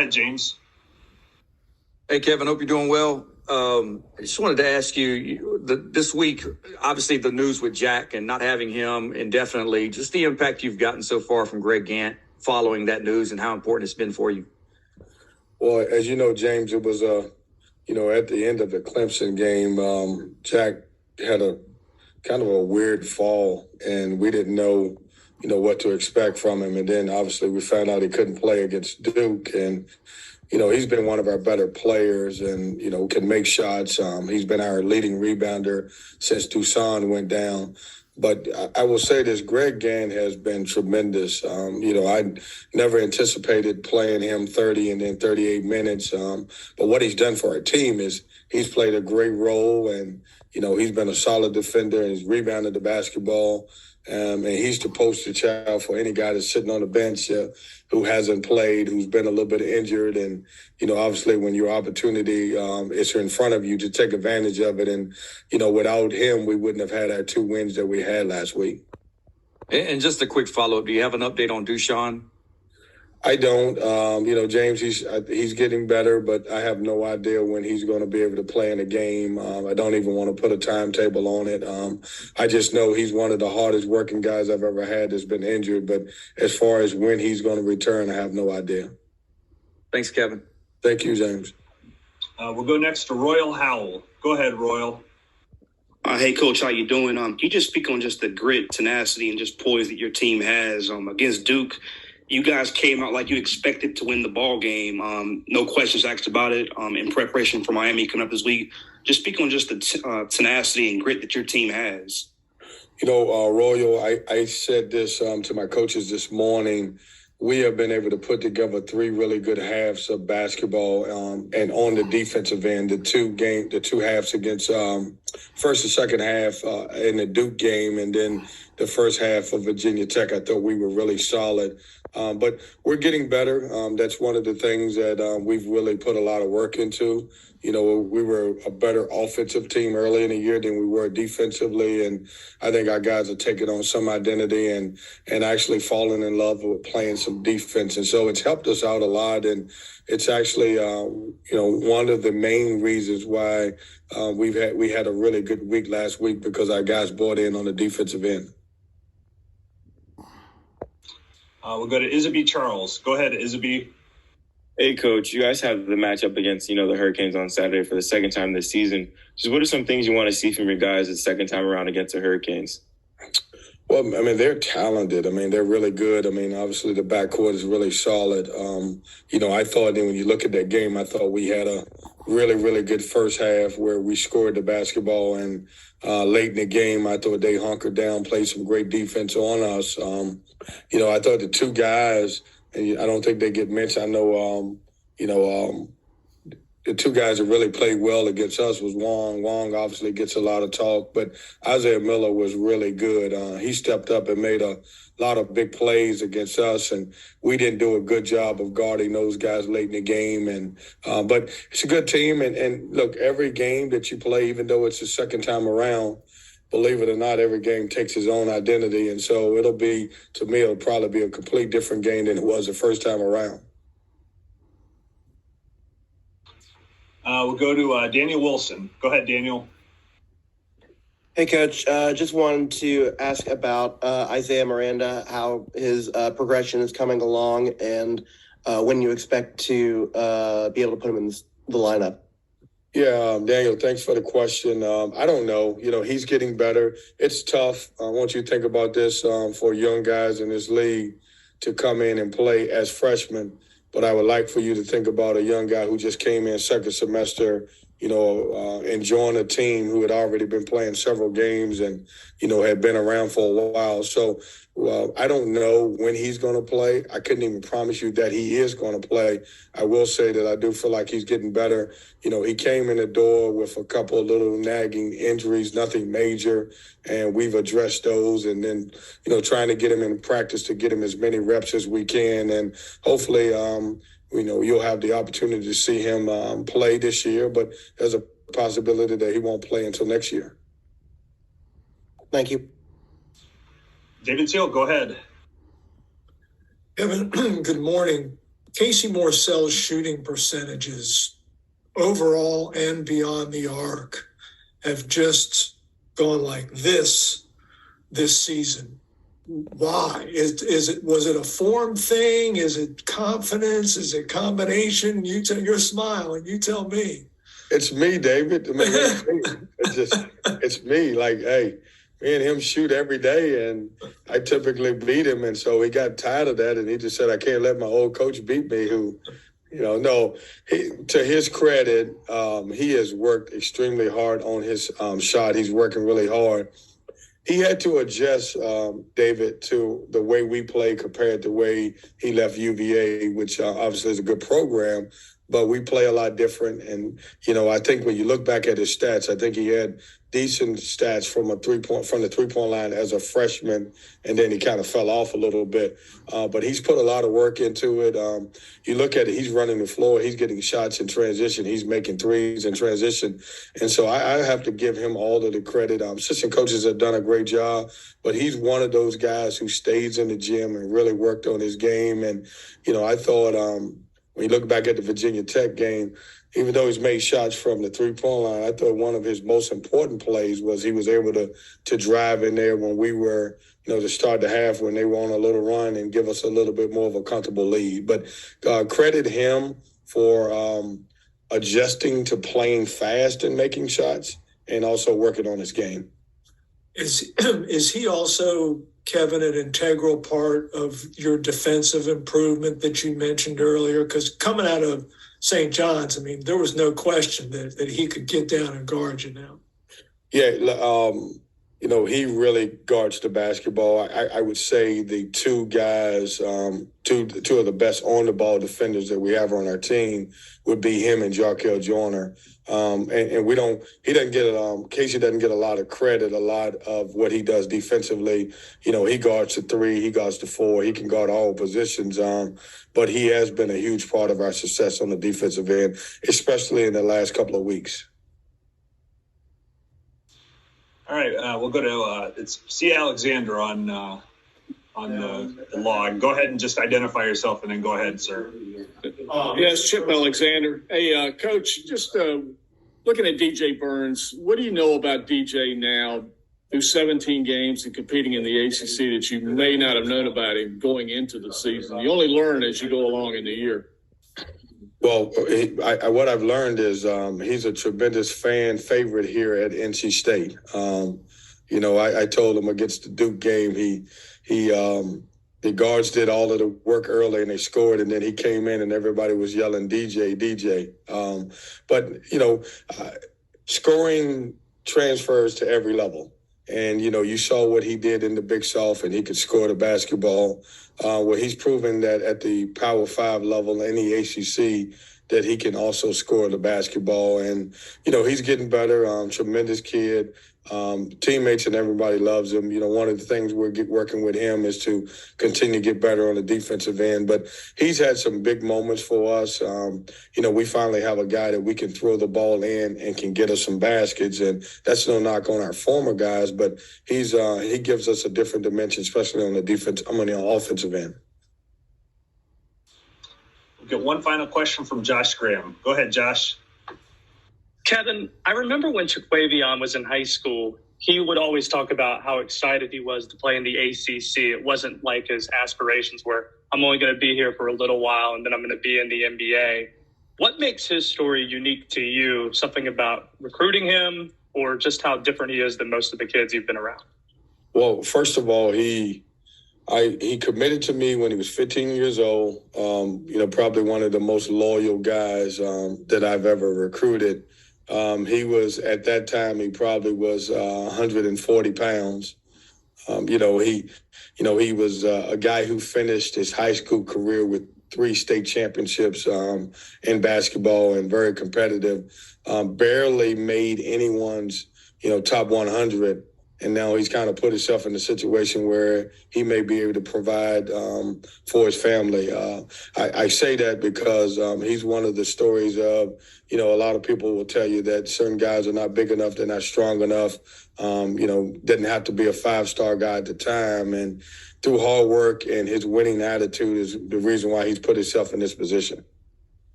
ahead, James. Hey, Kevin, hope you're doing well. I just wanted to ask you, this week, obviously the news with Jack and not having him indefinitely, just the impact you've gotten so far from Greg Gantt following that news and how important it's been for you. Well, as you know, James, it was, at the end of the Clemson game, Jack had a kind of a weird fall, and we didn't know, what to expect from him. And then obviously we found out he couldn't play against Duke, and he's been one of our better players and, can make shots. He's been our leading rebounder since Toussaint went down. But I will say this, Greg Gantt has been tremendous. I never anticipated playing him 30 and then 38 minutes. But what he's done for our team is he's played a great role, and, he's been a solid defender, and he's rebounded the basketball. And he's the poster child for any guy that's sitting on the bench who hasn't played, who's been a little bit injured. And, obviously when your opportunity is in front of you to take advantage of it. And, without him, we wouldn't have had our 2 wins that we had last week. And just a quick follow-up, do you have an update on Dushan? I don't. James, he's getting better, but I have no idea when he's going to be able to play in a game. I don't even want to put a timetable on it. I just know he's one of the hardest working guys I've ever had that's been injured. But as far as when he's going to return, I have no idea. Thanks, Kevin. Thank you, James. We'll go next to Royal Howell. Go ahead, Royal. Hey, Coach, how you doing? Can you just speak on just the grit, tenacity, and just poise that your team has against Duke? You guys came out like you expected to win the ball game. No questions asked about it in preparation for Miami coming up this week. Just speak on just the tenacity and grit that your team has. Royal, I said this to my coaches this morning. We have been able to put together 3 really good halves of basketball, and on the defensive end, the two halves against first and second half in the Duke game, and then the first half of Virginia Tech. I thought we were really solid. But we're getting better. That's one of the things that we've really put a lot of work into. We were a better offensive team early in the year than we were defensively. And I think our guys are taking on some identity and actually falling in love with playing some defense. And so it's helped us out a lot. And it's actually, one of the main reasons why we had a really good week last week, because our guys bought in on the defensive end. We'll go to Isabie Charles. Go ahead, Isabie. Hey, Coach, you guys have the matchup against, the Hurricanes on Saturday for the second time this season. Just what are some things you want to see from your guys the second time around against the Hurricanes? Well, they're talented. They're really good. Obviously the backcourt is really solid. I thought when you look at that game, I thought we had a really, really good first half where we scored the basketball, and late in the game, I thought they hunkered down, played some great defense on us. I thought the 2 guys, and I don't think they get mentioned. I know, the 2 guys that really played well against us was Wong. Wong obviously gets a lot of talk, but Isaiah Miller was really good. He stepped up and made a lot of big plays against us, and we didn't do a good job of guarding those guys late in the game. And but it's a good team, and look, every game that you play, even though it's the second time around, believe it or not, every game takes its own identity. And so it'll probably be a complete different game than it was the first time around. We'll go to Daniel Wilson. Go ahead, Daniel. Hey, Coach. Just wanted to ask about Isaiah Miranda, how his progression is coming along, and when you expect to be able to put him in the lineup. Yeah, Daniel, thanks for the question. I don't know. He's getting better. It's tough. I want you to think about this for young guys in this league to come in and play as freshmen. But I would like for you to think about a young guy who just came in second semester, and joined a team who had already been playing several games and, had been around for a while. So I don't know when he's going to play. I couldn't even promise you that he is going to play. I will say that I do feel like he's getting better. He came in the door with a couple of little nagging injuries, nothing major, and we've addressed those. And then, trying to get him in practice to get him as many reps as we can. And hopefully, you'll have the opportunity to see him play this year, but there's a possibility that he won't play until next year. Thank you. David Seal, go ahead. Kevin, good morning. Casey Marcel's shooting percentages overall and beyond the arc have just gone like this season. Why? Was it a form thing? Is it confidence? Is it combination? You're smiling. You tell me. It's me, David. I mean, it's me. Like, hey, me and him shoot every day, and I typically beat him. And so he got tired of that, and he just said, I can't let my old coach beat me, who, no, to his credit, he has worked extremely hard on his shot. He's working really hard. He had to adjust, David, to the way we play compared to the way he left UVA, which obviously is a good program, but we play a lot different. And, I think when you look back at his stats, I think he had decent stats from the 3-point line as a freshman, and then he kind of fell off a little bit. But he's put a lot of work into it. You look at it, he's running the floor, he's getting shots in transition, he's making threes in transition. And so I have to give him all of the credit. Assistant coaches have done a great job, but he's one of those guys who stays in the gym and really worked on his game. And, I thought when you look back at the Virginia Tech game, even though he's made shots from the 3-point line, I thought one of his most important plays was he was able to drive in there when we were, to start the half when they were on a little run and give us a little bit more of a comfortable lead. But credit him for adjusting to playing fast and making shots and also working on his game. Is he also, Kevin, an integral part of your defensive improvement that you mentioned earlier? Because coming out of St. John's, I mean, there was no question that he could get down and guard you now. Yeah, he really guards the basketball. I would say the two guys, two of the best on-the-ball defenders that we have on our team would be him and Jarkel Joyner. Casey doesn't get a lot of credit, a lot of what he does defensively. He guards the 3, he guards the 4, he can guard all positions. But he has been a huge part of our success on the defensive end, especially in the last couple of weeks. All right, we'll go to it's C. Alexander on the log. Go ahead and just identify yourself, and then go ahead, sir. Yes, Chip Alexander. Hey, Coach, just looking at DJ Burns, what do you know about DJ now through 17 games and competing in the ACC that you may not have known about him going into the season? You only learn as you go along in the year. Well, what I've learned is he's a tremendous fan favorite here at NC State. I told him against the Duke game, the guards did all of the work early and they scored, and then he came in and everybody was yelling, DJ, DJ. Scoring transfers to every level. And, you saw what he did in the Big South, and he could score the basketball. He's proven that at the Power 5 level in the ACC that he can also score the basketball. And, he's getting better, tremendous kid. Teammates and everybody loves him. One of the things we're working with him is to continue to get better on the defensive end. But he's had some big moments for us. We finally have a guy that we can throw the ball in and can get us some baskets. And that's no knock on our former guys, but he gives us a different dimension, especially on the offensive end. We'll get one final question from Josh Graham. Go ahead, Josh. Kevin, I remember when Chiquavion was in high school, he would always talk about how excited he was to play in the ACC. It wasn't like his aspirations were, I'm only going to be here for a little while and then I'm going to be in the NBA. What makes his story unique to you? Something about recruiting him or just how different he is than most of the kids you've been around? Well, first of all, he committed to me when he was 15 years old. Probably one of the most loyal guys that I've ever recruited. He was, at that time, he probably was 140 pounds. He was a guy who finished his high school career with 3 state championships in basketball and very competitive. Barely made anyone's, top 100 and now he's kind of put himself in a situation where he may be able to provide for his family. I say that because he's one of the stories of, a lot of people will tell you that certain guys are not big enough, they're not strong enough, didn't have to be a 5-star guy at the time. And through hard work and his winning attitude is the reason why he's put himself in this position.